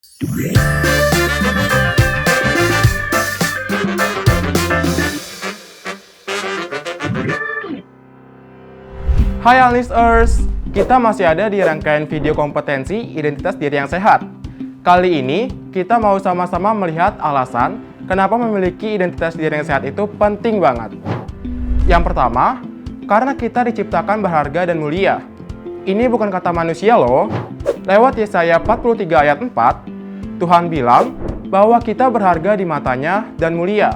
Hai Unleashers, kita masih ada di rangkaian video kompetensi identitas diri yang sehat. Kali ini, kita mau sama-sama melihat alasan kenapa memiliki identitas diri yang sehat itu penting banget. Yang pertama, karena kita diciptakan berharga dan mulia. Ini bukan kata manusia loh. Lewat Yesaya 43 ayat 4, Tuhan bilang bahwa kita berharga di matanya dan mulia.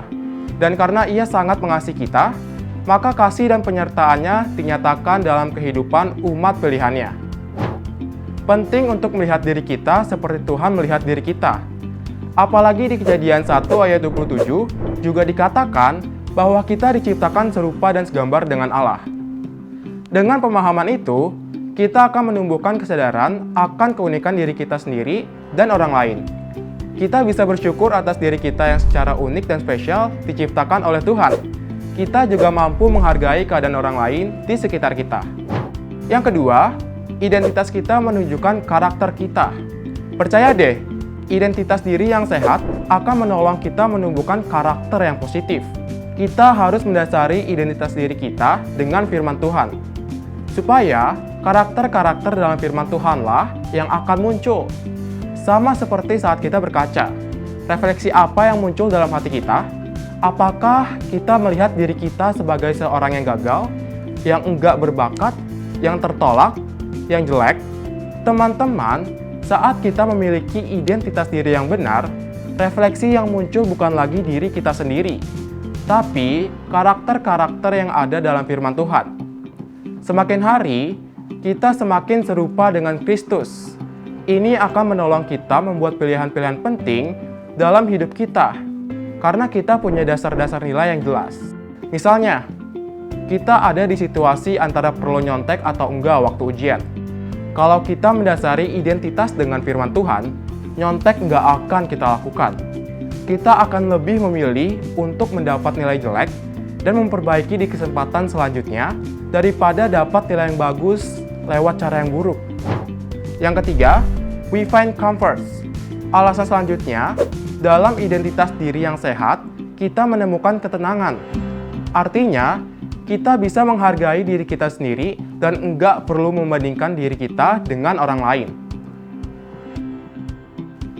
Dan karena Ia sangat mengasihi kita, maka kasih dan penyertaannya dinyatakan dalam kehidupan umat pilihannya. Penting untuk melihat diri kita seperti Tuhan melihat diri kita. Apalagi di Kejadian 1 ayat 27 juga dikatakan bahwa kita diciptakan serupa dan segambar dengan Allah. Dengan pemahaman itu, kita akan menumbuhkan kesadaran akan keunikan diri kita sendiri dan orang lain. Kita bisa bersyukur atas diri kita yang secara unik dan spesial diciptakan oleh Tuhan. Kita juga mampu menghargai keadaan orang lain di sekitar kita. Yang kedua, identitas kita menunjukkan karakter kita. Percaya deh, identitas diri yang sehat akan menolong kita menumbuhkan karakter yang positif. Kita harus mendasari identitas diri kita dengan firman Tuhan. Supaya karakter-karakter dalam firman Tuhanlah yang akan muncul. Sama seperti saat kita berkaca. Refleksi apa yang muncul dalam hati kita? Apakah kita melihat diri kita sebagai seorang yang gagal, yang enggak berbakat, yang tertolak, yang jelek? Teman-teman, saat kita memiliki identitas diri yang benar, refleksi yang muncul bukan lagi diri kita sendiri, tapi karakter-karakter yang ada dalam firman Tuhan. Semakin hari, kita semakin serupa dengan Kristus. Ini akan menolong kita membuat pilihan-pilihan penting dalam hidup kita. Karena kita punya dasar-dasar nilai yang jelas. Misalnya, kita ada di situasi antara perlu nyontek atau enggak waktu ujian. Kalau kita mendasari identitas dengan firman Tuhan, nyontek enggak akan kita lakukan. Kita akan lebih memilih untuk mendapat nilai jelek dan memperbaiki di kesempatan selanjutnya daripada dapat nilai yang bagus lewat cara yang buruk. Yang ketiga, we find comfort. Alasan selanjutnya, dalam identitas diri yang sehat, kita menemukan ketenangan. Artinya, kita bisa menghargai diri kita sendiri dan enggak perlu membandingkan diri kita dengan orang lain.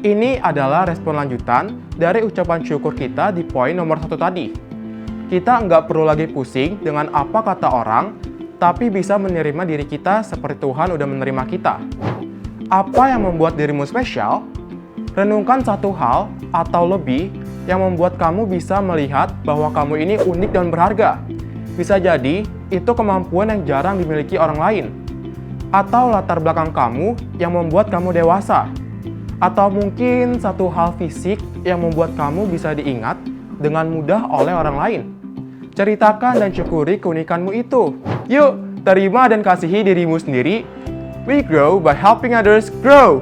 Ini adalah respon lanjutan dari ucapan syukur kita di poin nomor 1 tadi. Kita enggak perlu lagi pusing dengan apa kata orang, tapi bisa menerima diri kita seperti Tuhan udah menerima kita. Apa yang membuat dirimu spesial? Renungkan satu hal atau lebih yang membuat kamu bisa melihat bahwa kamu ini unik dan berharga. Bisa jadi, itu kemampuan yang jarang dimiliki orang lain. Atau latar belakang kamu yang membuat kamu dewasa. Atau mungkin satu hal fisik yang membuat kamu bisa diingat dengan mudah oleh orang lain. Ceritakan dan syukuri keunikanmu itu. Yuk, terima dan kasihi dirimu sendiri. We grow by helping others grow.